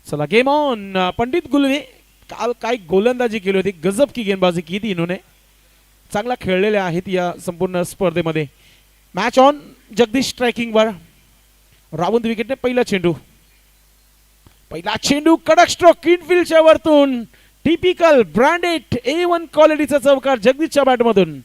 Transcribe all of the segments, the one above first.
चला game on. Pandit गुलवे काल काय गोलंदाजी केली होती, गजब की गेंदबाजी की थी इन्होंने, चांगला खेळलेले आहेत या संपूर्ण स्पर्धेमध्ये। Match on. जगदीश स्ट्रायकिंग वर, रावंत विकेटने पहिला चेंडू कडक स्ट्रोक इनफिल्डच्या वरतून, टिपिकल ब्रँडेड A1 क्वालिटीचा चौकार जगदीशच्या बॅटमधून।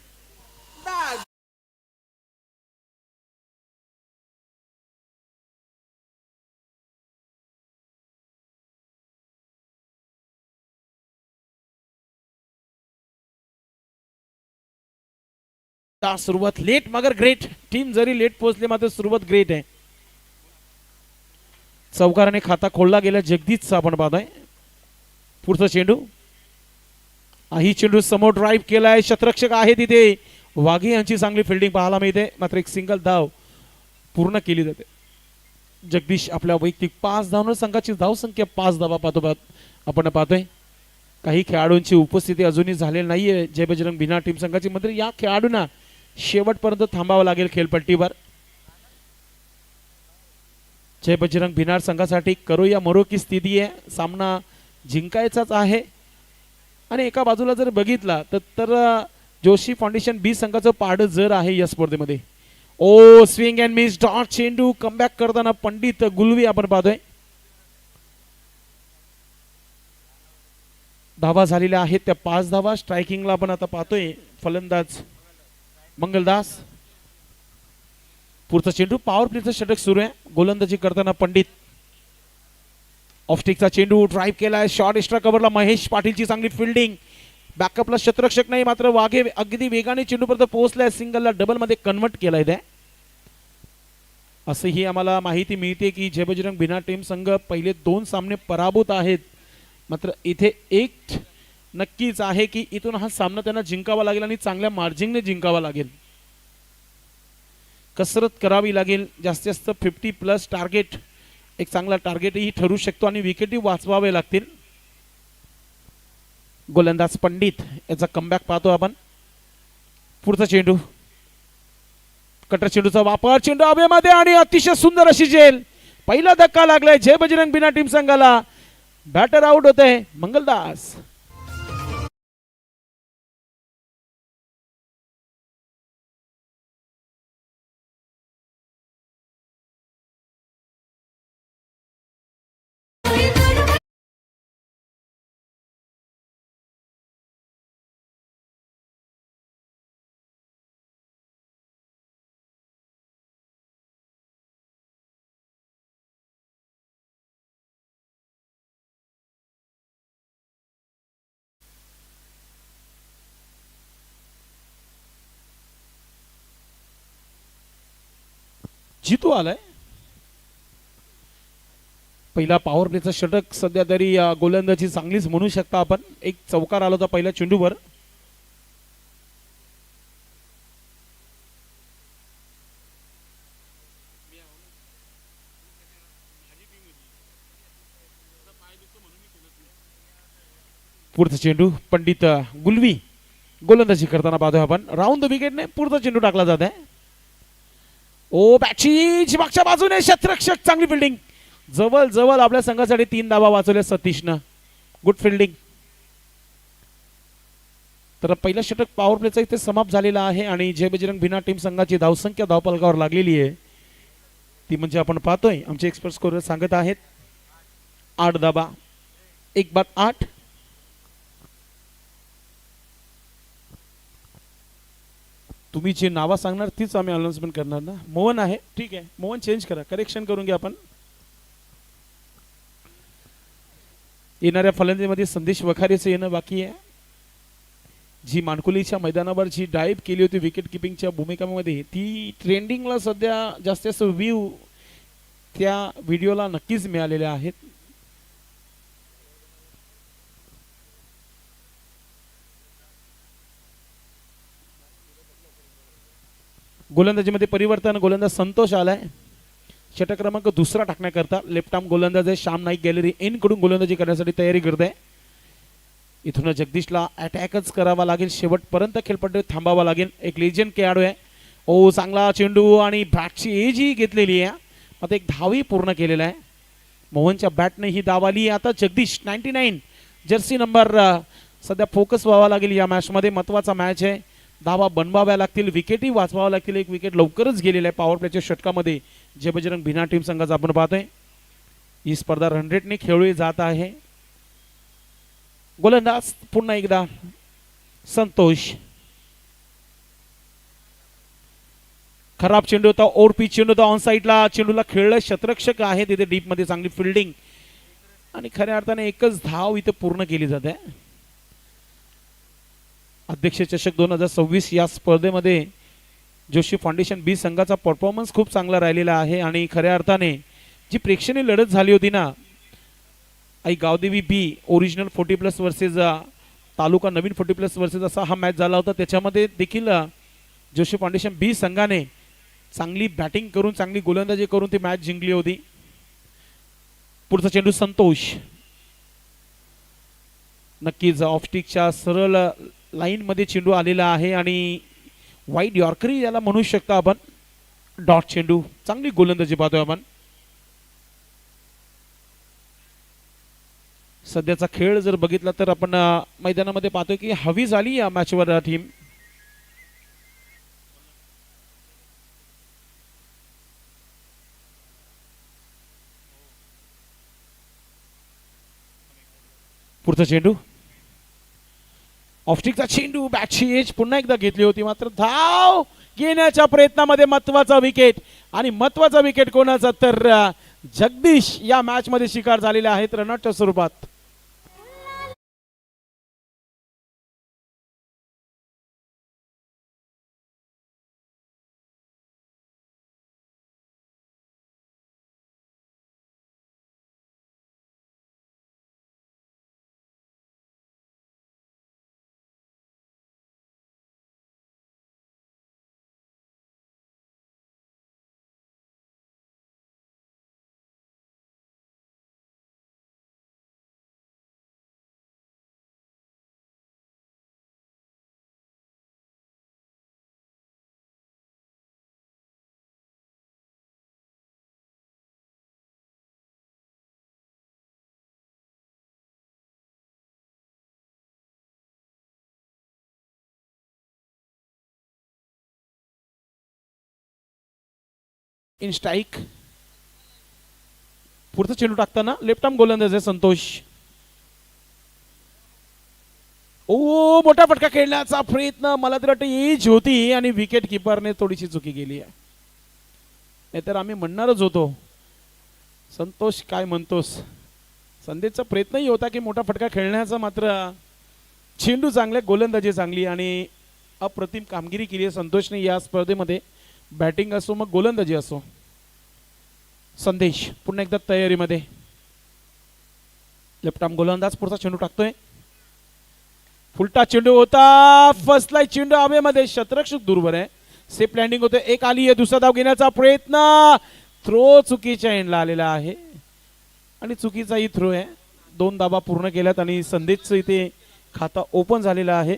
सुरुवात लेट मगर ग्रेट, टीम जरी लेट पोहोचले मात्र सुरुवात ग्रेट आहे। चौकाराने खाता खोलला गेला जगदीशचा, आपण पाहतोय पुढचा चेंडू, ही चेंडू समोर ड्राइव्ह केलाय, शतरक्षक आहे तिथे, वाघे यांची चांगली फिल्डिंग पाहायला मिळते, मात्र एक सिंगल धाव पूर्ण केली जाते। जगदीश आपल्या वैयक्तिक 5 धावांवर संघाची धावसंख्या 5 धावा आपण पाहतोय। काही खेळाडूंची उपस्थिती अजूनही झालेली नाहीये जय बजरंग भिनार टीम संघाची, मात्र या खेळाडूंना शेवटपर्यंत थांबावं लागेल खेळपट्टीवर। जय बजरंग भिनार संघासाठी करो या मरो की स्थिती आहे, सामना जिंकायचाच आहे। आणि एका बाजूला जर बघितला तर जोशी फाउंडेशन बी संघाचं पारडं जर आहे या स्पर्धेमध्ये। ओ स्विंग अँड मिस, डॉट चेंडू, कमबॅक करताना पंडित गुलवी आपण पाहतोय। धावा झालेल्या आहेत त्या 5 धावा। स्ट्रायकिंगला आपण आता पाहतोय फलंदाज मंगलदास। पुढचा चेंडू, पॉवर प्लेचं षटक सुरू आहे, गोलंदाजी करताना पंडित। ऑफस्टिकचा चेंडू ड्राइव्ह केलाय, शॉर्ट एक्स्ट्रा कव्हरला महेश पाटीलची चांगली फिल्डिंग, बॅकअपला शतरक्षक नाही मात्र वाघे अगदी वेगाने चेंडूपर्यंत पोहोचलाय, सिंगलला डबल मध्ये कन्वर्ट केलाय त्या। असंही आम्हाला माहिती मिळते की जय बजरंग भिनार टीम संघ पहिले 2 सामने पराभूत आहेत, मात्र इथे एक नक्कीच आहे की इथून हा सामना त्यांना जिंकावा लागेल आणि चांगल्या मार्जिनने जिंकावा लागेल। कसरत करावी लागेल, जास्तीत जास्त 50+ टार्गेट, एक चांगला टार्गेटही ठरू शकतो आणि विकेटही वाचवावे लागतील। गोलंदाज पंडित याचा कमबॅक पाहतो आपण। पुढचा चेंडू, कटर चेंडूचा वापर, चेंडू हवेमध्ये आणि अतिशय सुंदर अशी झेल, पहिला धक्का लागलाय जय बजरंग भिनार टीम संघाला, बॅटर आउट होते मंगलदास। जितू आलाय, पहिला पॉवर प्लेचा षटक सध्या तरी गोलंदाजी चांगलीच म्हणू शकता आपण। एक चौकार आला होता पहिल्या चेंडूवर। पुढचा चेंडू, पंडित गुलवी गोलंदाजी करताना पाहतोय आपण, राऊंड द विकेटने पुढचा चेंडू टाकला जात आहे। ओ बॅटची मागच्या बाजूने शतरक्षक, चांगली फिल्डिंग, जवळ जवळ आपल्या संघासाठी 3 धावा वाचवल्या सतीशनं, गुड फिल्डिंग। तर पहिला षटक पॉवर प्लेचा इथे समाप्त झालेला आहे आणि जय बजरंग भिनार टीम संघाची धावसंख्या धावफलकावर लागलेली आहे, ती म्हणजे आपण पाहतोय आमचे एक्सपर्ट स्कोरर सांगत आहेत 8 धावा, 1 बाद 8। तुम्ही जे नावा सांगणार तीच आम्ही अनाउन्समेंट करणार ना। मोहन आहे, ठीक आहे, मोहन चेंज करा, करेक्शन करून घ्या आपण। येणाऱ्या फलंदाजीमध्ये संदेश वखारेचं येणं बाकी आहे। जी मानकुलीच्या मैदानावर जी डाइव केली होती विकेट किपिंगच्या भूमिकामध्ये, ती ट्रेंडिंगला सध्या जास्त जास्त व्ह्यू त्या व्हिडिओला नक्कीच मिळालेले आहेत। गोलंदाजीमध्ये परिवर्तन, गोलंदाज संतोष आलाय षटक क्रमांक 2 टाकण्याकरता। लेफ्ट आर्म गोलंदाज आहे श्याम नाईक, गॅलरी इन कडून गोलंदाजी करण्यासाठी तयारी करत आहे। इथून जगदीशला अटॅकच करावा लागेल, शेवटपर्यंत खेळपट्टीवर थांबावा लागेल, एक लेजंड खेळाडू आहे। ओ चांगला चेंडू आणि बॅटची एज ही घेतलेली आहे, आता एक धावही पूर्ण केलेला आहे। मोहनच्या बॅटने ही धाव आली. आता जगदीश 99 जर्सी नंबर सध्या फोकस व्हावा लागेल या मॅचमध्ये. महत्त्वाचा मॅच आहे. धावा बनवाव्या लागतील, विकेटही वाचवाव्या लागतील. एक विकेट लवकरच गेलेला आहे पॉवर प्लेच्या षटकामध्ये जे बजरंग भिना टीम संघाचा आपण पाहतोय. ही स्पर्धा रन रेटने खेळली जात आहे. गोलंदाज पुन्हा एकदा संतोष. खराब चेंडू होता, ओरपी चेंडू होता, ऑन साईडला चेंडूला खेळलं. क्षेत्ररक्षक आहे तिथे डीप मध्ये, चांगली फिल्डिंग आणि खऱ्या अर्थाने एकच धाव इथे पूर्ण केली जाते. अध्यक्ष चषक 2026 या स्पर्धेमध्ये जोशी फाउंडेशन बी संघाचा परफॉर्मन्स खूप चांगला राहिलेला आहे आणि खऱ्या अर्थाने जी प्रेक्षणीय लढत झाली होती ना, Aai Gavdevi B original 40+ versus taluka नवीन 40+ वर्सेस असा हा मॅच झाला होता. त्याच्यामध्ये देखील जोशी फाउंडेशन बी संघाने चांगली बॅटिंग करून, चांगली गोलंदाजी करून ती मॅच जिंकली होती. पुढचा चेंडू संतोष. नक्कीच ऑफस्टिकच्या सरळ लाईन मध्ये चेंडू आलेला आहे आणि वाईड यॉर्करी याला म्हणू शकता आपण. डॉट चेंडू, चांगली गोलंदाजी पाहतोय आपण. सध्याचा खेळ जर बघितला तर आपण मैदानामध्ये पाहतोय की हवी झाली या मॅचवर टीम. पुढचा चेंडू, ऑफस्टिकचा चेंडू, बॅटची एज पुन्हा एकदा घेतली होती मात्र धाव घेण्याच्या प्रयत्नामध्ये महत्वाचा विकेट. आणि महत्वाचा विकेट कोणाचा तर जगदीश या मॅच मध्ये शिकार झालेले आहेत रनआउटच्या स्वरूपात. In strike. पुढचा चेंडू टाकताना लेफ्ट आर्म गोलंदाज आहे संतोष. ओ मोठा फटका खेळण्याचा प्रयत्न, मला तर वाटतं एज होती आणि विकेट किपरने थोडीशी चुकी केली आहे. नाहीतर आम्ही म्हणणारच होतो संतोष काय म्हणतोस. संदेशचा प्रयत्नही होता की मोठा फटका खेळण्याचा, मात्र चेंडू चांगले, गोलंदाजी चांगली आणि अप्रतिम कामगिरी केली आहे संतोषने या स्पर्धेमध्ये. बॅटिंग असो मग गोलंदाजी असो. संदेश पुन्हा एकदा तयारीमध्ये. लेफ्ट आर्म गोलंदाज पुढचा चेंडू टाकतोय. फुलटा चेंडू होता, फसलाय चेंडू हवेमध्ये, क्षेत्ररक्षक दूरवर आहे. सेफ लँडिंग होते, एक आली आहे. दुसरा धाव घेण्याचा प्रयत्न, थ्रो चुकीच्या एंडला आलेला आहे आणि चुकीचाही थ्रो आहे. 2 धावा पूर्ण केल्यात आणि संदेशचं इथे खाता ओपन झालेलं आहे.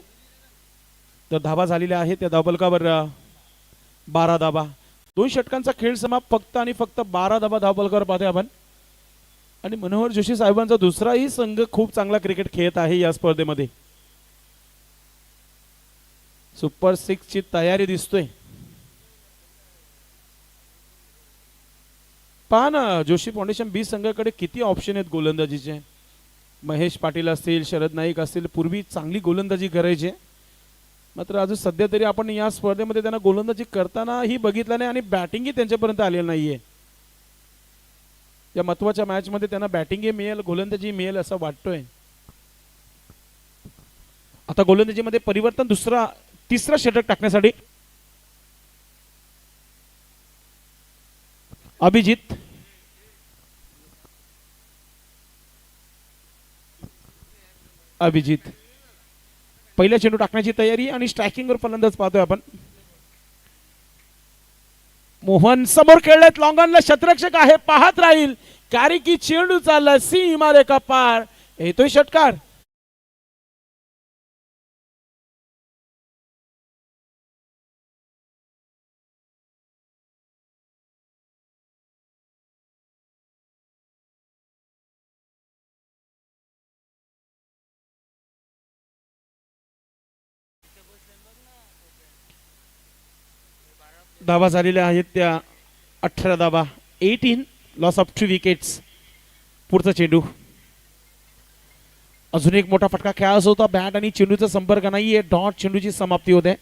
तर धावा झालेल्या आहे त्या धावफलकावर 12 धावा. 2 षटकांचा खेळ समाप्त, फक्त आणि फक्त 12 धावा धावफलकावर पाहतोय आपण. आणि मनोहर जोशी साहेबांचा दुसराही संघ खूप चांगला क्रिकेट खेळत आहे या स्पर्धेमध्ये. सुपर 6 ची तयारी दिसतोय. पहा ना, जोशी फाउंडेशन बी संघाकडे किती ऑप्शन आहेत गोलंदाजीचे. महेश पाटील असतील, शरद नाईक असतील, पूर्वी चांगली गोलंदाजी करायचे, मात्र अजून सध्या तरी आपण या स्पर्धेमध्ये त्यांना गोलंदाजी करताना ही बघितलं नाही आणि बॅटिंगही त्यांच्यापर्यंत आलेलं नाहीये. या महत्वाच्या मॅच मध्ये त्यांना बॅटिंगही मिळेल, गोलंदाजी मिळेल असं वाटतोय. आता गोलंदाजीमध्ये परिवर्तन, तिसरा षटक टाकण्यासाठी अभिजित. पहिल्या चेंडू टाकण्याची तयारी आणि स्ट्रायकिंगवर फलंदाज पाहतोय आपण. मोहन समोर खेळलेत, लॉंगॉनला क्षेत्ररक्षक आहे, पाहत राहील कारण की चेंडू चालला सीमा रेखा पार, येतोय षटकार. धावा झालेल्या आहेत त्या 18 धावा, 18 लॉस ऑफ 3 विकेट्स. पुढचा चेंडू, अजून एक मोठा फटका खेळायचा होता, बॅट आणि चेंडूचा संपर्क नाहीये, डॉट चेंडूची समाप्ती होते.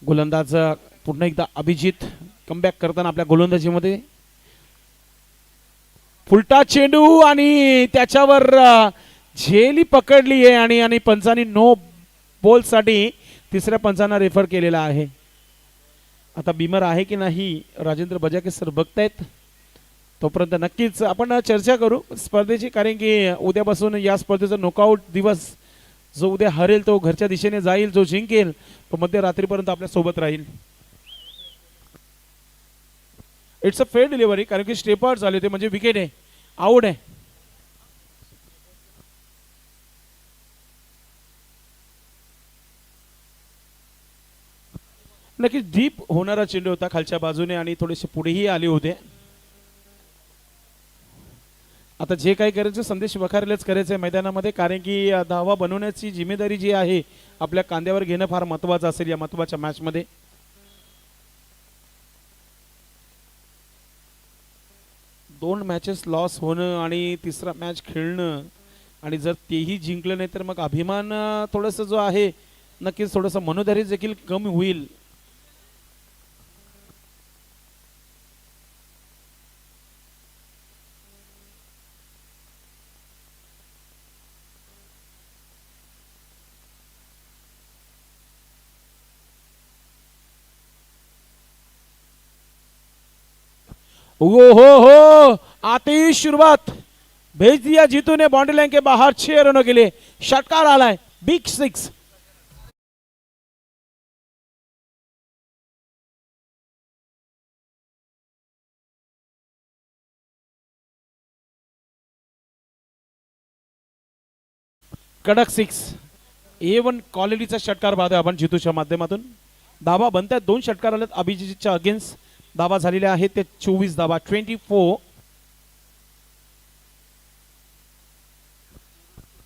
गोलंदाज पुन्हा एकदा अभिजित कमबॅक करताना आपल्या गोलंदाजीमध्ये. फुलटा चेंडू आणि त्याच्यावर झेली पकडली आहे आणि पंचांनी नो बॉल साठी तिसऱ्या पंचांना रेफर केलेला आहे. आता बीमर आहे की नाही राजेंद्र बजाके सर बघतायत, तोपर्यंत नक्कीच आपण चर्चा करू स्पर्धेची, कारण की उद्यापासून या स्पर्धेचा नॉकआउट दिवस. जो उद्या हरेल तो घरच्या दिशेने जाईल, जो जिंकेल तो मध्यरात्रीपर्यंत आपल्या सोबत राहील. इट्स अ फेअर डिलिव्हरी, कारण की स्टेपर झाले होते, म्हणजे विकेट आहे, आउट आहे. नक्कीच डीप होणारा चेंडू होता खालच्या बाजूने आणि थोडेसे पुढेही आले होते. आता जे काही करायचं संदेश वखारलेच करायचं आहे मैदानामध्ये, कारण की धावा बनवण्याची जिम्मेदारी जी आहे आपल्या कांद्यावर घेणं फार महत्त्वाचं असेल या महत्त्वाच्या मॅचमध्ये. दोन मॅचेस लॉस होणं आणि तिसरा मॅच खेळणं, आणि जर तेही जिंकलं नाही तर मग अभिमान थोडंसं जो आहे नक्कीच थोडंसं मनोधैर्य देखील कमी होईल. ओ हो हो, आती शुरुआत भेज दिया जीतू ने बाउंड्री लाइन के बाहर 6 रनों के लिए. षटकार आला है, बिग 6. कडक 6, A1 क्वालिटीचा षटकार पाहतोय आपण जितूच्या माध्यमातून. धावा बनतात, 2 षटकार आलेत अभिजितच्या अगेन्स्ट. धावा झालेल्या आहेत ते 24 धावा, 24.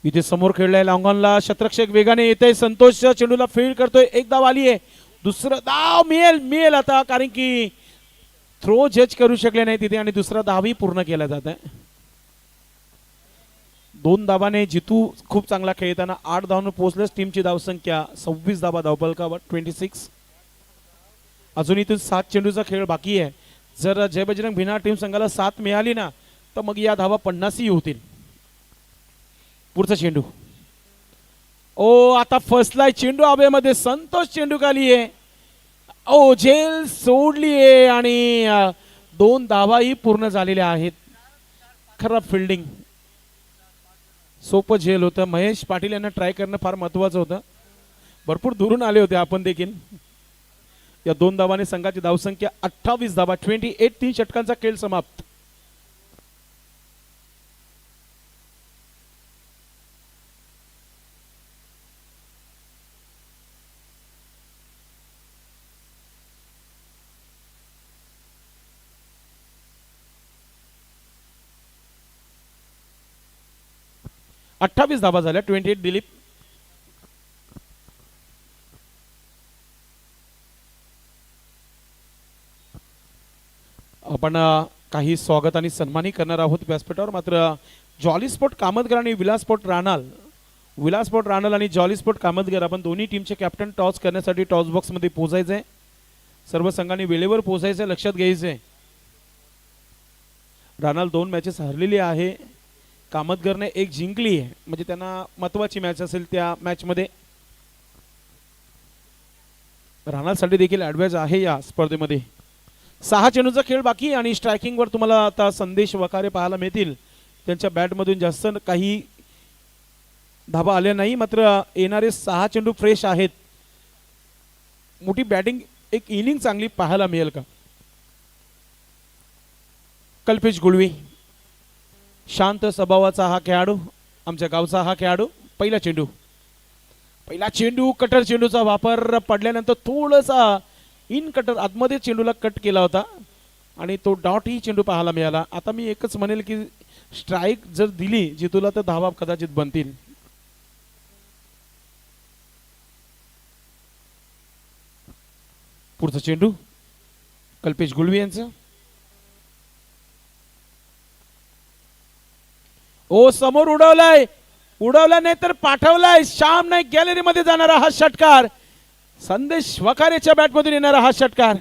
इथे समोर खेळलाय लॉंगॉनला शतरक्षक वेगाने येते, संतोष चेंडूला फील्ड करतोय, एक धाव आली आहे, दुसरा धाव मिळेल आता, कारण की थ्रो जज करू शकले नाही तिथे आणि दुसरा धावही पूर्ण केला जात आहे. 2 धावाने जितू खूप चांगला खेळताना 8 धावांवर पोहोचलेच. टीमची धावसंख्या 26 धावा धावफलकावर, 26. अजून इथून 7 चेंडूचा खेळ बाकी आहे. जर जय बजरंग भिना टीम संघाला 7 मिळाली ना तर मग या धावा 50 होतील. पुढचा चेंडू, ओ आता फसलाय चेंडू हवेमध्ये, संतोष चेंडू खाली आहे, ओ झेल सोडली आहे आणि 2 धावाही पूर्ण झालेल्या आहेत. खराब फिल्डिंग, सोपं झेल होतं. महेश पाटील यांना ट्राय करणं फार महत्वाचं होतं, भरपूर दुरून आले होते आपण देखील. या 2 धावाने संघाची धावसंख्या 28 धावा, 28. 3 षटकांचा खेळ समाप्त. अठ्ठावीस धावा झाल्या, 28. दिलीप, आपण काही स्वागत आणि सन्मानही करणार आहोत व्यासपीठावर. मात्र जॉली स्पोर्ट कामतगर आणि विलास स्पोर्ट रानल आणि जॉली स्पोर्ट कामतगर आपण दोन्ही टीमचे कॅप्टन टॉस करण्यासाठी टॉस बॉक्स मध्ये पोहोचायचे. सर्व संघांनी वेळेवर पोहोचायचे, लक्षात घ्यायचे. रानल 2 मॅचेस हरलेली आहे, कामतगरने 1 जिंकली आहे, म्हणजे त्यांना महत्वाची मॅच असेल त्या मॅच मध्ये. रानलसाठी देखील ॲडवाइस आहे या स्पर्धेमध्ये. 6 चेंडूचा खेळ बाकी आणि स्ट्रायकिंगवर तुम्हाला आता संदेश वखारे पाहायला मिळतील. त्यांच्या बॅटमधून जास्त काही धाबा आल्या नाही, मात्र येणारे 6 चेंडू फ्रेश आहेत. मोठी बॅटिंग, एक इनिंग चांगली पाहायला मिळेल का? कल्पेश गुळवी शांत स्वभावाचा हा खेळाडू, आमच्या गावचा हा खेळाडू. पहिला चेंडू कटर चेंडूचा वापर पडल्यानंतर थोडासा इन कटर आतमध्ये चेंडूला कट केला होता आणि तो डॉट ही चेंडू पाहायला मिळाला. आता मी एकच म्हणेल की स्ट्राइक जर दिली जितूला तर धावा कदाचित बनतील. पुढचा चेंडू कल्पेश गुळवी यांचं. ओ समोर उडवलाय, उडवला नाही तर पाठवलाय. श्याम नाईक गॅलरीमध्ये जाणारा हा षटकार, संदेश वखारेच्या बॅटमधून येणारा हा षटकार.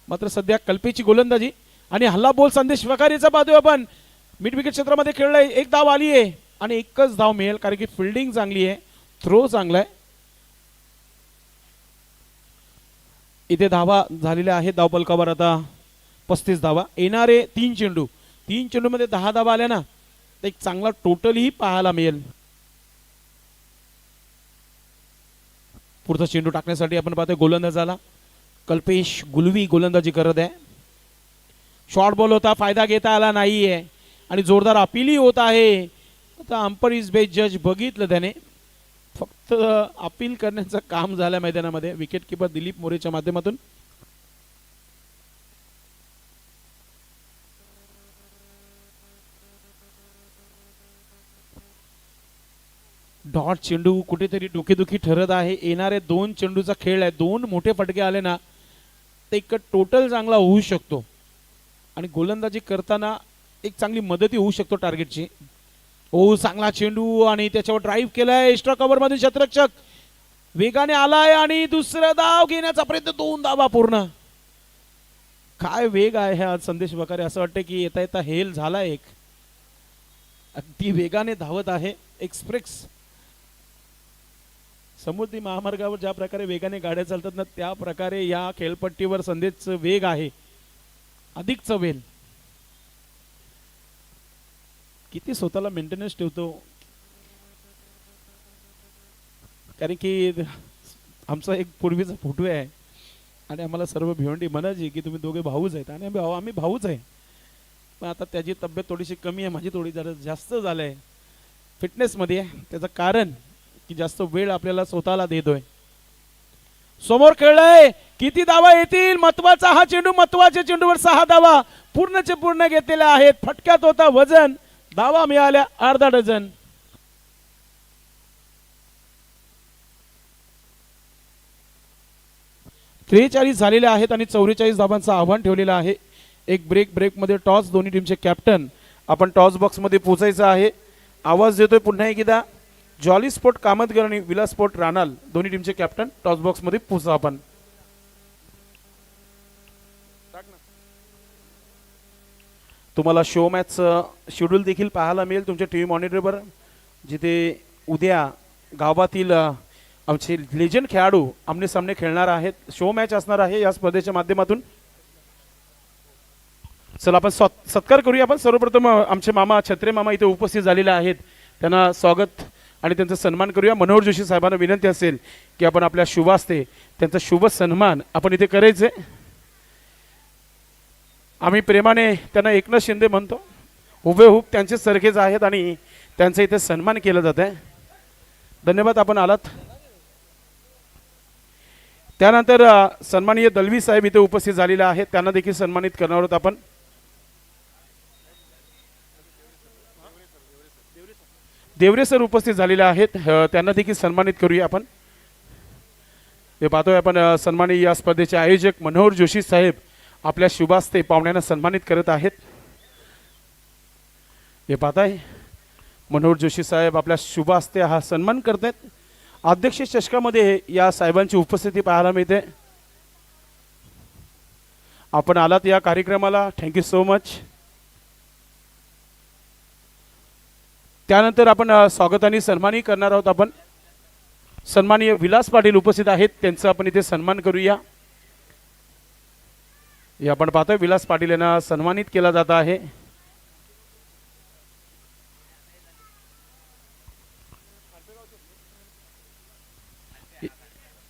मात्र सध्या कल्पेची गोलंदाजी आणि हल्ला बोल संदेश वखारेचा बाजू आपण मिड विकेट क्षेत्रामध्ये खेळलाय. एक धाव आली आहे आणि एकच धाव मिळेल कारण की फिल्डिंग चांगली आहे, थ्रो चांगला आहे. इथे धावा झालेल्या आहेत धावपलकावर आता 35 धावा. येणारे 3 चेंडू, 3 चेंडू मध्ये 10 धावा आल्या ना तर एक चांगला टोटलही पाहायला मिळेल. पुढचा चेंडू टाकण्यासाठी आपण पाहतोय गोलंदाजाला कल्पेश गुलवी गोलंदाजी करत आहे. शॉर्ट बॉल होता, फायदा घेता आला नाहीये आणि जोरदार अपीलही होत आहे. आता अंपर इज बेस्ट जज बघितलं त्याने, फक्त अपील करण्याचं काम झालं मैदानामध्ये विकेट किपर दिलीप मोरेच्या माध्यमातून. डॉट चेंडू कुठेतरी डोकेदुखी ठरत आहे. येणारे 2 चेंडूचा खेळ आहे, 2 मोठे फटके आले ना तर एक टोटल चांगला होऊ शकतो आणि गोलंदाजी करताना एक चांगली मदतही होऊ शकतो टार्गेटची. ओ चांगला चेंडू आणि त्याच्यावर ड्राईव्ह केलाय. एक्स्ट्रा कव्हर मध्ये शतरक्षक वेगाने आलाय आणि दुसरा धाव घेण्याचा प्रयत्न, 2 धावा पूर्ण. काय वेग आहे आज संदेश वखारे, असं वाटतं की येता येता हेल झाला. एक अगदी वेगाने धावत आहे एक्सप्रेस. समुद्री महामार्गावर ज्या प्रकारे वेगाने गाड्या चालतात ना त्या प्रकारे या खेळपट्टीवर संदेशचं वेग आहे, अधिक चवेल. किती स्वतःला मेंटेनन्स ठेवतो, कारण की आमचा एक पूर्वीचा फोटो आहे आणि आम्हाला सर्व भिवंडी म्हणायची की तुम्ही दोघे भाऊच आहेत आणि आम्ही भाऊच आहे. पण आता त्याची तब्येत थोडीशी कमी आहे, माझी थोडी जरा जास्त झालंय फिटनेसमध्ये आहे. त्याचं कारण की जास्त वेळ आपल्याला स्वतःला देतोय. समोर खेळलाय, किती धावा येतील, महत्वाचा हा चेंडू, महत्वाच्या चेंडूवर 6 धावा पूर्णचे पूर्ण घेतलेल्या आहेत. फटक्यात होता वजन, धावा मिळाल्या अर्धा डझन. त्रेचाळीस झालेले आहेत आणि 44 धावांचं आव्हान ठेवलेलं आहे. एक ब्रेक मध्ये टॉस, दोन्ही टीमचे कॅप्टन आपण टॉस बॉक्स मध्ये पोहोचायचं आहे. आवाज देतोय पुन्हा एकदा, जॉली स्पोर्ट कामतगर आणि विलास स्पोर्ट रानाल दोन्ही टीमचे कॅप्टन टॉस बॉक्स मध्ये पोहोचा. आपण तुम्हाला शो मॅच शेड्यूल देखील पाहायला मिळेल तुमच्या टीव्ही मॉनिटरवर, जिथे उद्या गावातील आमचे लेजंड खेळाडू आमने सामने खेळणार आहेत. शो मॅच असणार आहे या स्पर्धेच्या माध्यमातून. चला आपण सत्कार करूया. आपण सर्वप्रथम आमचे मामा छत्रे मामा इथे उपस्थित झालेले आहेत, त्यांना स्वागत आणि त्यांचा सन्मान करूया. मनोहर जोशी साहेबांना विनंती असेल की आपण आपल्या शुभ हस्ते त्यांचा शुभ सन्मान आपण इथे करायचे. आम्ही प्रेमाने त्यांना एकनाथ शिंदे म्हणतो, हुबेहूब त्यांचे सारखेच आहेत आणि त्यांचा इथे सन्मान केला जात आहे. धन्यवाद आपण आलात. त्यानंतर सन्माननीय दलवी साहेब इथे उपस्थित झालेले आहेत, त्यांना देखील सन्मानित करणार आहोत आपण. देवरे सर उपस्थित झालेले आहेत, त्यांना देखील सन्मानित करूया आपण. हे पाहतोय आपण सन्माननीय या स्पर्धेचे आयोजक मनोहर जोशी साहेब आपल्या शुभास्ते पाहुण्यांना सन्मानित करत आहेत. हे पाहताय मनोहर जोशी साहेब आपल्या शुभास्ते हा सन्मान करत आहेत. अध्यक्ष चषकामध्ये या साहेबांची उपस्थिती पाहायला मिळते. आपण आलात या कार्यक्रमाला, थँक्यू सो मच. त्यानंतर आपण स्वागताने सन्मानही करणार आहोत. आपण सन्माननीय विलास पाटील उपस्थित आहेत, त्यांचा आपण इथे सन्मान करूया. हे आपण पाहतोय विलास पाटील यांना सन्मानित केला जात आहे.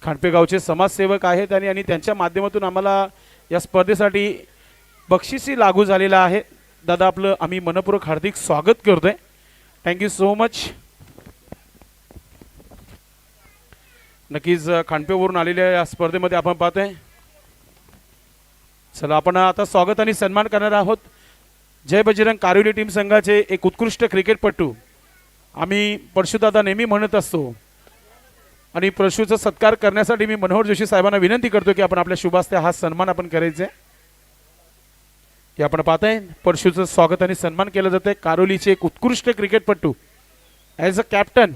खांडपेगावचे समाजसेवक आहेत आणि त्यांच्या माध्यमातून आम्हाला या स्पर्धेसाठी बक्षीसही लागू झालेला आहे. दादा आपलं आम्ही मनपूर्वक हार्दिक स्वागत करतोय. Thank you so much. नक्कीच खांडपेवरून आलेल्या या स्पर्धेमध्ये आपण पाहतोय. चला आपण आता स्वागत आणि सन्मान करणार आहोत जय बजरंग कारिवली टीम संघाचे एक उत्कृष्ट क्रिकेटपटू. आम्ही परशुदादा नेहमी म्हणत असतो आणि परशुचा सत्कार करण्यासाठी मी मनोहर जोशी साहेबांना विनंती करतो की आपण आपल्या शुभास्ते हा सन्मान आपण करायचा आहे. की आपण पाहताय परशुचं स्वागत आणि सन्मान केलं जातंय. कारोलीचे एक उत्कृष्ट क्रिकेटपटू ॲज अ कॅप्टन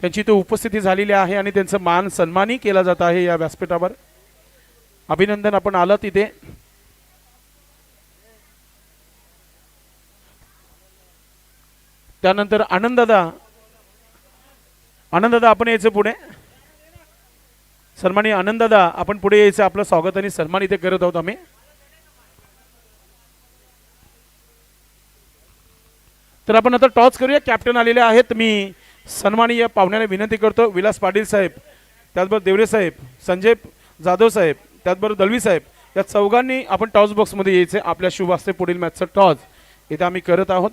त्यांची तो उपस्थिती झालेली आहे आणि त्यांचं मान सन्मानही केला जात आहे या व्यासपीठावर. अभिनंदन आपण आलं तिथे. त्यानंतर आनंददादा आपण यायचं पुढे. सन्माननीय आनंददादा आपण पुढे यायचं. आपलं स्वागत आणि सन्मान इथे करत आहोत आम्ही. तर आपण आता टॉस करूया. कॅप्टन आलेले आहेत. मी सन्माननीय पाहुण्याला विनंती करतो विलास पाटील साहेब, त्याचबरोबर देवरे साहेब, संजय जाधव साहेब, त्याचबरोबर दलवी साहेब या चौघांनी आपण टॉस बॉक्समध्ये यायचे. आपल्या शुभ हस्ते पुढील मॅचचं टॉस इथे आम्ही करत आहोत.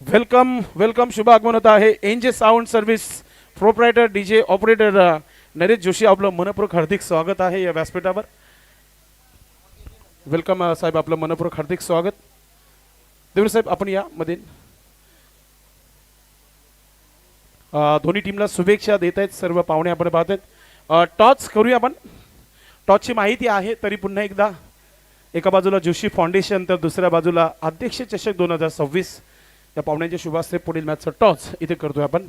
Welcome welcome. शुभ आगमन होत आहे. NJ sound service proprietor DJ operator Naresh Joshi आपलं मनपूर्वक हार्दिक स्वागत आहे या व्यासपीठावर. वेलकम साहेब, आपलं मनपूर्वक हार्दिक स्वागत. देवरे साहेब आपण या मध्ये. दोन्ही टीमला शुभेच्छा देत आहेत सर्व पाहुणे आपण पाहत आहेत. टॉस करूया आपण. टॉसची माहिती आहे तरी पुन्हा एकदा. एका बाजूला जोशी फाउंडेशन तर दुसऱ्या बाजूला अध्यक्ष चषक 2026 या पाहुण्यांच्या शुभास्ते पुढील मॅचचा टॉस इथे करतोय आपण.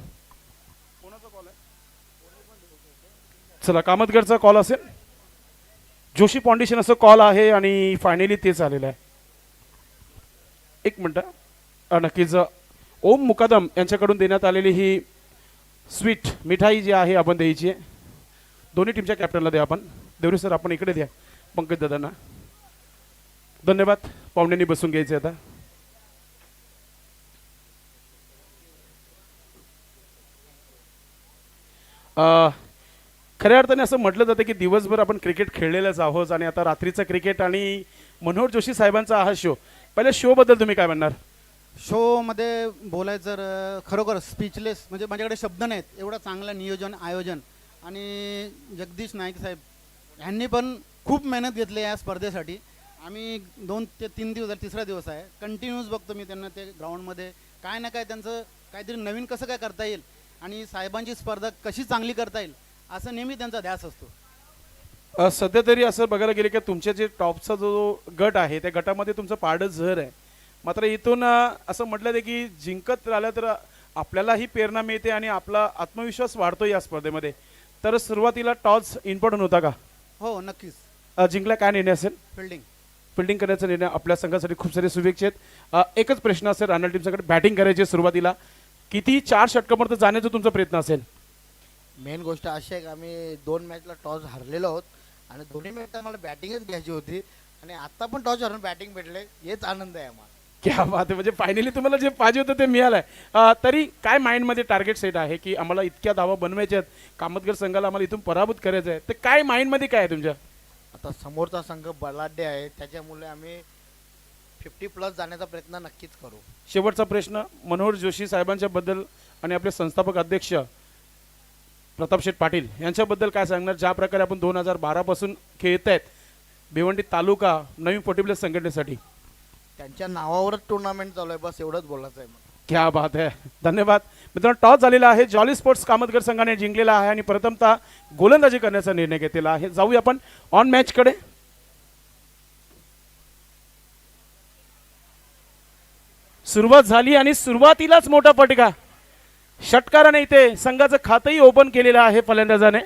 चला कामतगडचा कॉल असेल. जोशी फाउंडेशन असं कॉल आहे आणि फायनली तेच आलेलं आहे. एक मिनटं. नक्कीच ओम मुकादम यांच्याकडून देण्यात आलेली ही स्वीट मिठाई जी आहे आपण द्यायची आहे. दोन्ही टीमच्या कॅप्टनला द्या आपण. देवरे सर आपण इकडे द्या पंकज दादांना. धन्यवाद. पाहुण्यांनी बसून घ्यायचे आता. खऱ्या अर्थाने असं म्हटलं जातं की दिवसभर आपण क्रिकेट खेळलेलंच आहोत आणि आता रात्रीचं क्रिकेट आणि मनोहर जोशी साहेबांचा हा शो. पहिल्या शो बद्दल तुम्ही काय म्हणणार? शो मध्ये बोलायचं तर खरोखर स्पीचलेस, म्हणजे माझ्याकडे शब्द नाहीत. एवढं चांगलं नियोजन आयोजन आणि जगदीश नाईक साहेब यांनी पण खूप मेहनत घेतली या स्पर्धेसाठी. आम्ही 2 ते 3 दिवस, तिसरा दिवस आहे, कंटिन्यूस बघतो मी त्यांना ते ग्राउंडमध्ये. काय ना काय त्यांचं काहीतरी नवीन कसं काय करता येईल आणि साहेबांची स्पर्धा कशी चांगली करता येईल असं नेहमी त्यांचा ध्यास असतो. सध्या तरी असं बघायला गेले की तुमच्या जे टॉपचा जो गट आहे त्या गटामध्ये तुमचं पारडं झर आहे. मात्र इथून असं म्हटलं आहे की जिंकत राहिलं तर आपल्यालाही प्रेरणा मिळते आणि आपला आत्मविश्वास वाढतो या स्पर्धेमध्ये. तर सुरुवातीला टॉस इम्पॉर्टंट होता का? हो नक्कीच. जिंकला काय निर्णय असेल? फिल्डिंग करण्याचा निर्णय. आपल्या संघासाठी खूप सारे शुभेच्छा आहेत. एकच प्रश्न असेल, रानर टीमसाठी बॅटिंग करायची सुरुवातीला किती 4 षटकापर्यंत जाण्याचा तुमचा प्रयत्न असेल? मेन गोष्ट अशी आहे की आम्ही 2 मॅचला टॉस हरलेलो आहोत आणि दोन्ही मॅच आम्हाला बॅटिंगच घ्यायची होती आणि आता पण टॉस हरून बॅटिंग भेटले, हेच आनंद आहे आम्हाला. क्या बात आहे. म्हणजे फायनली तुम्हाला जे पाहिजे होतं ते मिळालंय. तरी काय माइंडमध्ये टार्गेट सेट आहे की आम्हाला इतक्या धावा बनवायच्या आहेत, कामतगर संघाला आम्हाला इथून पराभूत करायचं आहे, तर काय माइंडमध्ये काय आहे तुमच्या? आता समोरचा संघ बलाढ्य आहे, त्याच्यामुळे आम्ही 50+ जाण्याचा प्रयत्न नक्कीच करू. शेवटचा प्रश्न मनोहर जोशी साहेबांच्या बद्दल आणि आपले संस्थापक अध्यक्ष प्रताप शेठ पाटील यांच्याबद्दल काय सांगणार? ज्या प्रकारे आपण 2012 पासून खेळत आहेत भिवंडी तालुका नवीन पोर्टेबल संघटनेसाठी. त्यांच्या नावावरच टुर्नामेंट चालू आहे, बस एवढंच बोलायचं आहे. क्या बात आहे. धन्यवाद मित्रांनो. टॉस झालेला आहे. जॉली स्पोर्ट्स कामतगर संघाने जिंकलेला आहे आणि प्रथमतः गोलंदाजी करण्याचा निर्णय घेतलेला आहे. जाऊया आपण ऑन मॅच कडे. सुरुवात झाली आणि सुरुवातीलाच मोठा फटका. षटकाराने इथे संघाचं खातंही ओपन केलेलं आहे फलंदाजाने.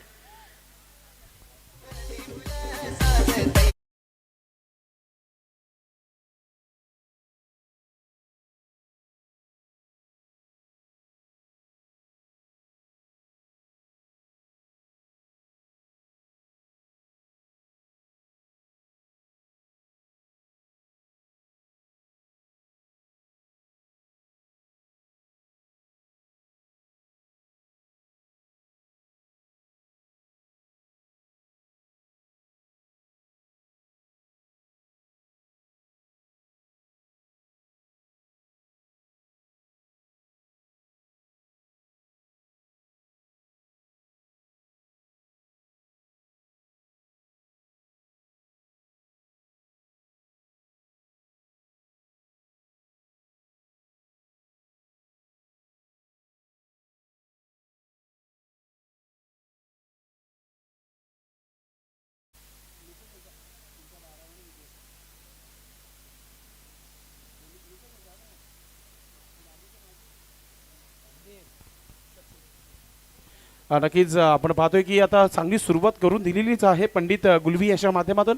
नक्कीच आपण पाहतोय की आता चांगली सुरुवात करून दिलेलीच आहे पंडित गुलवी याच्या माध्यमातून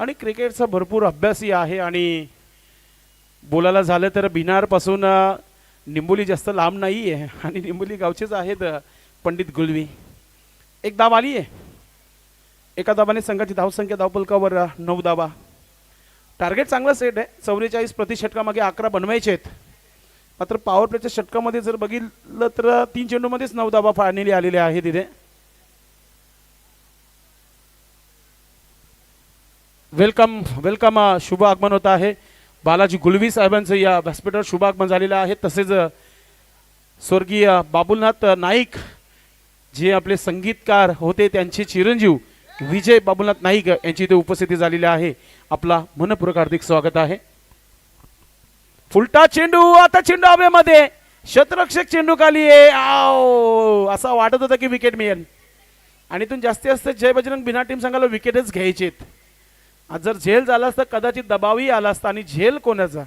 आणि क्रिकेटचा भरपूर अभ्यासी आहे आणि बोलायला झालं तर भिनारपासून निंबोली जास्त लांब नाही आहे आणि निंबोली गावचेच आहेत पंडित गुलवी. एक धाव आली आहे. एका धावाने संघाची धावसंख्या धावपलकावर 9 धावा. टार्गेट चांगला सेट आहे. 44 प्रति षटकामागे 11 बनवायचे आहेत. मात्र पॉवर प्लेच्या षटकामध्ये जर बघितलं तर 3 चेंडूमध्येच 9 धावा फायनली आलेल्या आहेत तिथे. वेलकम वेलकम शुभ आगमन होत आहे. बालाजी गुलवी साहेबांचं या व्यासपीठावर शुभ आगमन झालेलं आहे. तसेच स्वर्गीय बाबुलनाथ नाईक जे आपले संगीतकार होते त्यांचे चिरंजीव विजय बाबुलनाथ नाईक यांची इथे उपस्थिती झालेली आहे. आपला मनपूर्वक हार्दिक स्वागत आहे. फुलटा चेंडू. आता चेंडू हवेमध्ये. शतरक्षक चेंडू खाली आहे. असं वाटत होतं की विकेट मिळेल आणि इथून जास्तीत जास्त जय बजरंग बिना टीम संघाला विकेटच घ्यायचेत. आज जर झेल झाला असता कदाचित दबावही आला असता आणि झेल कोणाचा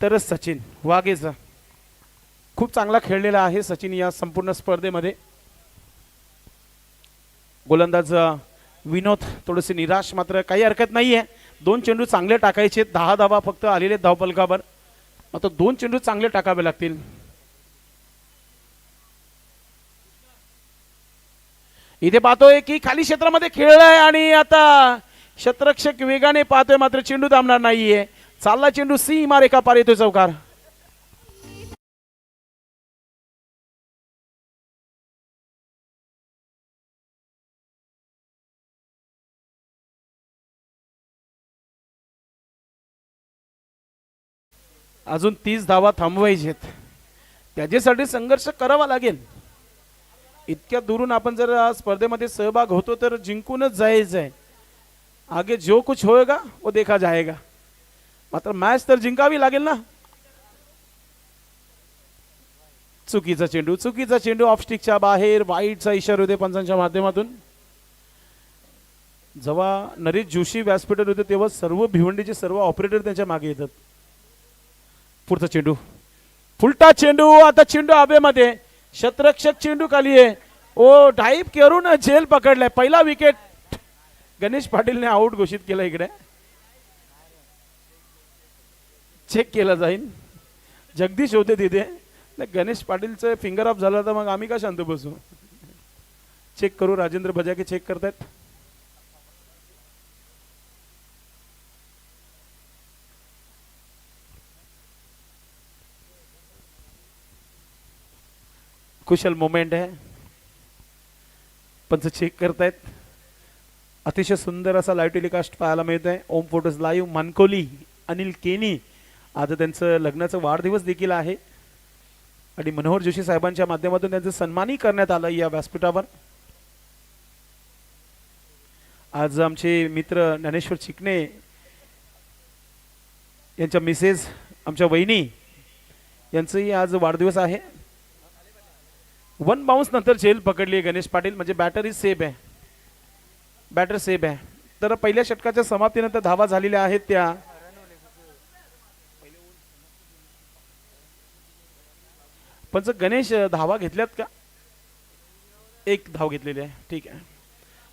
तर सचिन वाघेचा. खूप चांगला खेळलेला आहे सचिन या संपूर्ण स्पर्धेमध्ये. गोलंदाज विनोद थोडेसे निराश मात्र काही हरकत नाही आहे. 2 चेंडू चांगले टाकायचे. 10 धावा फक्त आलेले धावपलकावर. मात्र 2 चेंडू चांगले टाकावे लागतील. इथे पाहतोय की खाली क्षेत्रामध्ये खेळलाय आणि आता क्षेत्ररक्षक वेगाने पाहतोय मात्र चेंडू थांबणार नाहीये. चालला चेंडू सीमा रेखा पार येतोय चौकार. अजून 30 धावा थांबवायचेत. त्याच्यासाठी संघर्ष करावा लागेल. इतक्या दुरून आपण जर स्पर्धेमध्ये सहभाग होतो तर जिंकूनच जायचं आहे. आगे जो कुछ होएगा वो देखा जाएगा. मात्र मॅच तर जिंकावी लागेल ना. चुकीचा चेंडू ऑफ स्टिकच्या बाहेर. वाईटचा इशारा होते पंचांच्या माध्यमातून. जेव्हा नरेश जोशी व्यासपीठावर होते तेव्हा सर्व भिवंडीचे सर्व ऑपरेटर त्यांच्या मागे येतात. पुढचा चेंडू. फुलटा चेंडू. आता चेंडू हवेमध्ये. शतरक्षक चेंडू खाली आहे. ओ टाईप करून झेल पकडलाय. पहिला विकेट गणेश पाटीलने आउट घोषित केला. इकडे चेक केला जाईल. जगदीश होते तिथे. गणेश पाटीलचं फिंगर ऑफ झाला तर मग आम्ही का शांत बसू. चेक करू. राजेंद्र भजाके चेक करतायत. कुशल मोमेंट आहे. पंच चेक करतायत. अतिशय सुंदर असा लाईव्ह टेलिकास्ट पाहायला मिळत आहे. ओम फोटोज लाईव्ह. मानकोली अनिल केनी आज त्यांचं लग्नाचा वाढदिवस देखील आहे आणि मनोहर जोशी साहेबांच्या माध्यमातून त्यांचं सन्मानही करण्यात आलं या व्यासपीठावर. आज आमचे मित्र ज्ञानेश्वर चिकणे यांच्या मिसेस आमच्या वहिनी यांचंही आज वाढदिवस आहे. 1 बाउन्स नंतर झेल पकडली गणेश पाटील. म्हणजे बॅटर सेफ आहे. तर पहिल्या षटकाच्या समाप्तीनंतर धावा झालेल्या आहेत त्या पंच. गणेश धावा घेतल्यात का. 1 धाव घेतलेली आहे. ठीक आहे.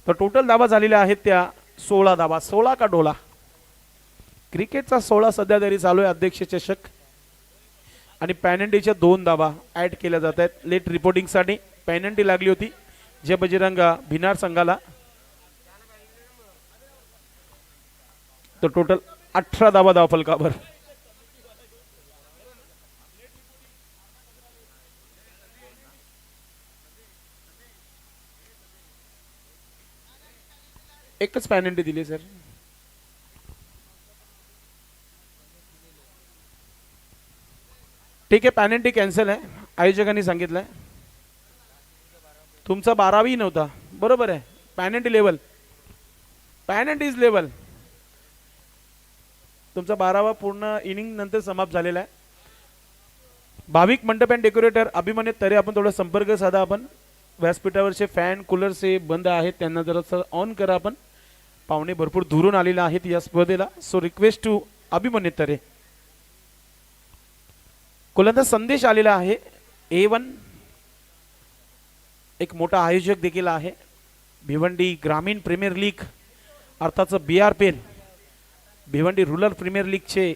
तर टोटल धावा झालेल्या आहेत त्या 16 धावा. 16 का डोला. क्रिकेटचा 16 सध्या तरी चालू आहे. अध्यक्ष चषक आणि पॅनल्टीच्या 2 धावा ऍड केल्या जात आहेत. लेट रिपोर्टिंग साठी पॅनल्टी लागली होती जय बजरंग भिनार संघाला. तर टोटल 18 धावा धावफलकावर. एकच पॅनल्टी दिली सर. ठीक आहे. पॅनल्टी कॅन्सल आहे. आयोजकांनी सांगितलंय. तुमचा 12वी नव्हता. बरोबर आहे. Penalty level. Penalty is level. तुमचा 12वा पूर्ण इनिंग नंतर समाप्त झालेला आहे. भाविक मंडप अँड डेकोरेटर अभिमन्यू तरे आपण थोडा संपर्क साधा. आपण व्यासपीठावरचे फॅन कूलरचे बंद आहेत त्यांना जरा ऑन करा. आपण पाहुणे भरपूर दुरून आलेले आहेत या स्पर्धेला. सो रिक्वेस्ट टू अभिमन्यू तरे. गोलंदाज संदेश आलेला आहे. A1 एक मोठा आयोजक देखील आहे भिवंडी ग्रामीण प्रीमियर लीग अर्थात BRPL भिवंडी रूरल प्रीमियर लीगचे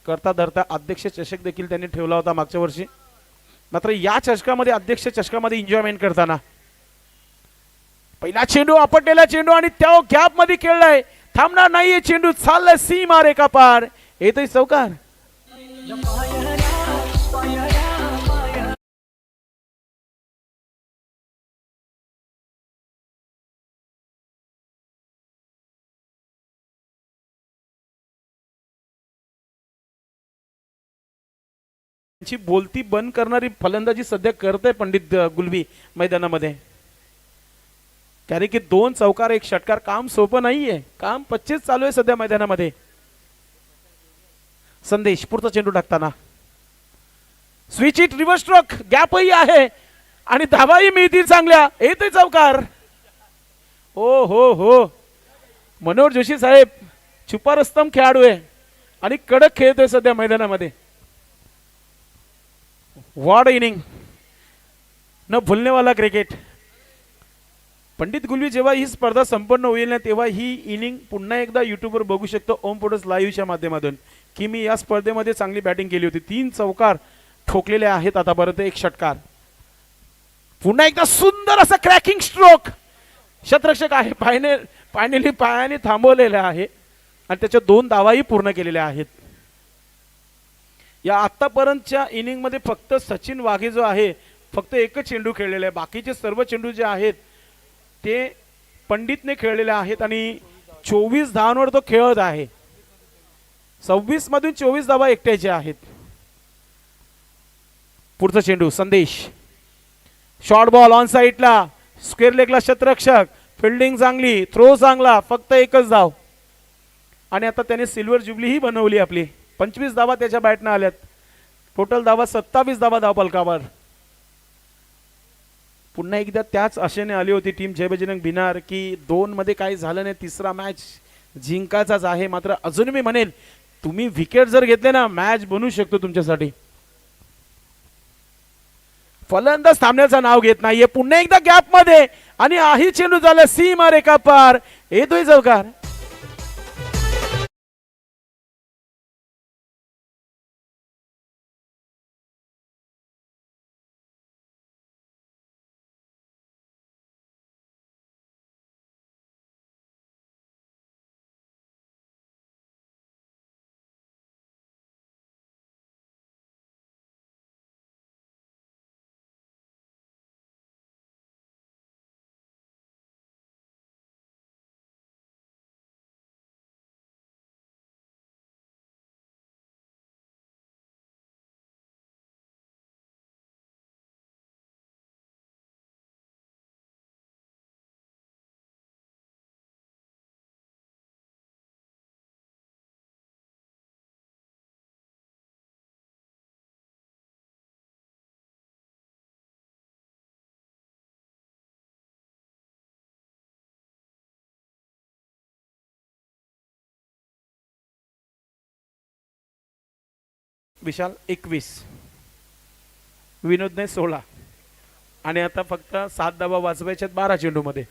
करता धरता अध्यक्ष चषक देखील त्यांनी ठेवला होता मागच्या वर्षी. मात्र या चषकामध्ये अध्यक्ष चषकामध्ये एन्जॉयमेंट करताना पहिला चेंडू आपटलेला चेंडू आणि त्या गॅप मध्ये खेळलाय, थांबणार नाहीये चेंडू, चाललाय सीमा रेखा पार, येतोय चौकार. ची बोलती बंद करणारी फलंदाजी सध्या करते पंडित गुलबी मैदानामध्ये. कारण की 2 चौकार 1 षटकार काम सोपं नाहीये, काम 25 चालू आहे सध्या मैदानामध्ये. संदेश पुढचा चेंडू टाकताना स्विच इट रिव्हर्स स्ट्रोक, गॅपही आहे आणि धावाही मिळतील चांगल्या, येतोय चौकार. ओ हो हो, मनोहर जोशी साहेब छुपा रस्तम खेळाडू आहे आणि कडक खेळतोय सध्या मैदानामध्ये. वॉट इनिंग, न भूलने वाला क्रिकेट. पंडित गुलवी जेव्हा ही स्पर्धा संपन्न होईल ना तेव्हा ही इनिंग पुन्हा एकदा युट्यूबवर बघू शकतो ओम पोटस लाईव्हच्या माध्यमातून की मी या स्पर्धेमध्ये चांगली बॅटिंग केली होती. 3 चौकार ठोकलेले आहेत आतापर्यंत, 1 षटकार. पुन्हा एकदा सुंदर असा क्रॅकिंग स्ट्रोक, शतरक्षक आहे फायनली पायाने थांबवलेला आहे आणि त्याच्या 2 धावाही पूर्ण केलेल्या आहेत. या आतापर्यंतच्या इनिंग मध्ये फक्त सचिन वाघे जो आहे फक्त एकच चेंडू खेळलेला आहे, बाकीचे सर्व चेंडू जे आहेत ते पंडितने खेळलेले आहेत आणि 24 धावांवर तो खेळत आहे. 26 मधून 24 धावा एकट्याच्या आहेत. पुढचा चेंडू संदेश, शॉर्ट बॉल ऑन साइडला, स्क्वेअर लेगला शतरक्षक, फिल्डिंग चांगली, थ्रो चांगला, फक्त एकच धाव आणि आता त्याने सिल्वर जुबली ही बनवली आपली. 25 धावा त्याच्या बॅटनं आल्यात, टोटल धावा 27 धावा धावफलकावर. पुन्हा एकदा त्याच आशेने आली होती टीम जय बजरंग भिनार की 2 मध्ये काही झालं नाही, तिसरा मॅच जिंकायचाच आहे. मात्र अजून मी म्हणेल तुम्ही विकेट जर घेतले ना मॅच बनू शकतो तुमच्यासाठी. फलंदाज थांबण्याचं नाव घेत नाहीये, पुन्हा एकदा गॅप मध्ये आणि आही चेंडू झाला सीमा रेखा पार, येतोय चौकार. विशाल 21, विनोदने 16 आणि आता फक्त 7 धावा वाचवायच्यात 12 चेंडूमध्ये.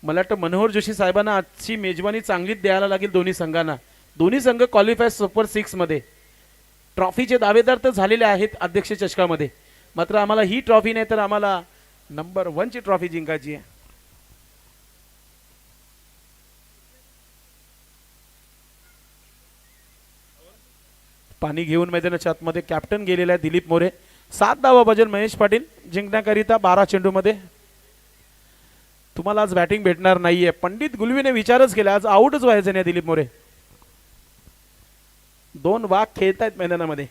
मला वाटतं मनोहर जोशी साहेबांना आजची मेजबानी चांगलीच द्यायला लागेल दोन्ही संघांना. दोन्ही संघ क्वालिफाय सुपर 6 मध्ये ट्रॉफीचे दावेदार तर झालेले आहेत अध्यक्ष चषकामध्ये. मात्र आम्हाला ही ट्रॉफी नाही तर आम्हाला नंबर 1 ची ट्रॉफी जिंकायची आहे. पाणी घेऊन मैदानाच्या आतमध्ये कॅप्टन गेलेला आहे दिलीप मोरे. 7 धावा बजल महेश पाटील जिंकण्याकरिता 12 चेंडूमध्ये. तुम्हाला आज बॅटिंग भेटणार नाहीये, पंडित गुलवीने विचारच केला, आज आउटच व्हायचं नाही दिलीप मोरे. 2 वाघ खेळतायत मैदानामध्ये.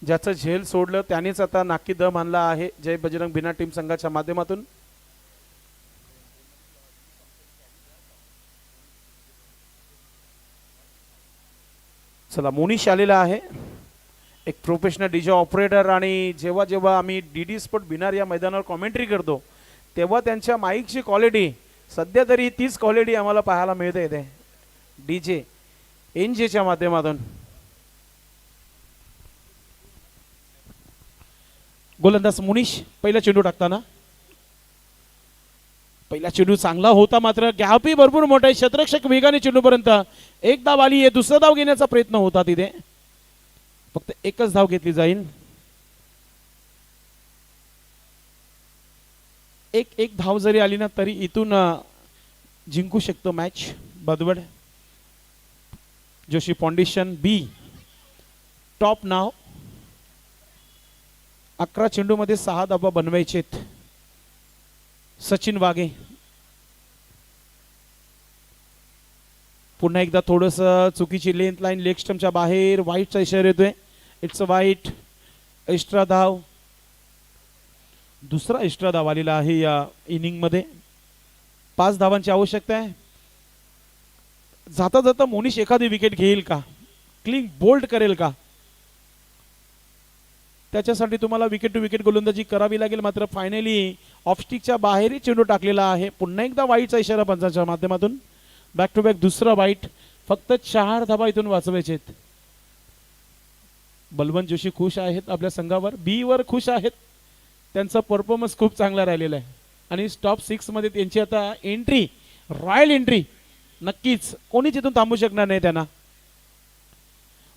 ज्याचं झेल सोडलं त्यानेच आता नाकी दम आणला आहे जय बजरंग भिनार टीम संघाच्या माध्यमातून. चला मोनिश आलेला आहे, एक प्रोफेशनल डीजे ऑपरेटर. आणि जेव्हा जेव्हा आम्ही डीडी स्पोर्ट भिनार या मैदानावर कॉमेंट्री करतो तेव्हा त्यांच्या माईकची क्वालिटी सध्या तरी तीच क्वालिटी आम्हाला पाहायला मिळते इथे डीजे एनजेच्या माध्यमातून. गोलंदाज मुनीश पहिला चेंडू टाकताना. पहिला चेंडू चांगला होता मात्र गॅपही भरपूर मोठा आहे. शतरक्षक वेगाने चेंडूपर्यंत एक धाव आली आहे. दुसरा धाव घेण्याचा प्रयत्न होता तिथे, फक्त एकच धाव घेतली जाईल. एक धाव जरी आली ना तरी इथून जिंकू शकतो match. बदवड Joshi foundation be top नाव. 11 चेंडूमध्ये 6 धावा बनवायचेत. सचिन वाघे पुन्हा एकदा थोडस चुकीची लेंथ लाईन लेग स्टंपच्या बाहेर. वाईटचा इशारा येतोय. इट्स अ वाईट. एक्स्ट्रा धाव. दुसरा एक्स्ट्रा धाव आलेला आहे या इनिंग मध्ये. 5 धावांची आवश्यकता आहे. जाता जाता मोनिश एखादी विकेट घेईल का, क्लीन बोल्ड करेल का, त्याच्यासाठी तुम्हाला विकेट टू विकेट गोलंदाजी करावी लागेल. मात्र फायनली ऑफस्टिकच्या बाहेरही चेंडू टाकलेला आहे. पुन्हा एकदा वाईटचा इशारा पंचांच्या माध्यमातून. बॅक टू बॅक दुसरा वाईट. फक्त 4 धावा इथून वाचवायचे आहेत. बलवंत जोशी खुश आहेत आपल्या संघावर, बी वर खुश आहेत. त्यांचा परफॉर्मन्स खूप चांगला राहिलेला आहे आणि टॉप 6 मध्ये त्यांची आता एंट्री, रॉयल एंट्री नक्कीच. कोणीच इथून थांबू शकणार नाही त्यांना.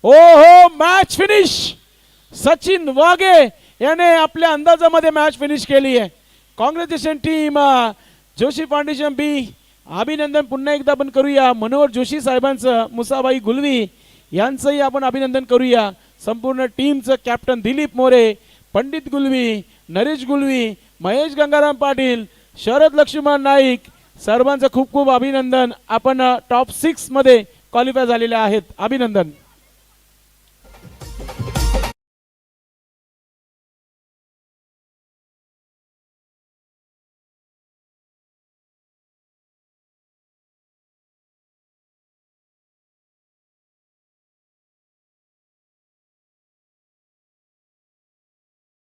ओ हो, मॅच फिनिश. सचिन वाघे याने आपल्या अंदाजामध्ये मॅच फिनिश केली आहे. कॉंग्रॅच्युलेशन टीम जोशी फाउंडेशन बी. अभिनंदन पुन्हा एकदा आपण करूया मनोहर जोशी साहेबांचं, मुसाबाई गुलवी यांचंही आपण अभिनंदन करूया. संपूर्ण टीमचं कॅप्टन दिलीप मोरे, पंडित गुलवी, नरेश गुलवी, महेश गंगाराम पाटील, शरद लक्ष्मण नाईक सर्वांचं खूप खूप अभिनंदन. आपण टॉप 6 मध्ये क्वालिफाय झालेले आहेत. अभिनंदन.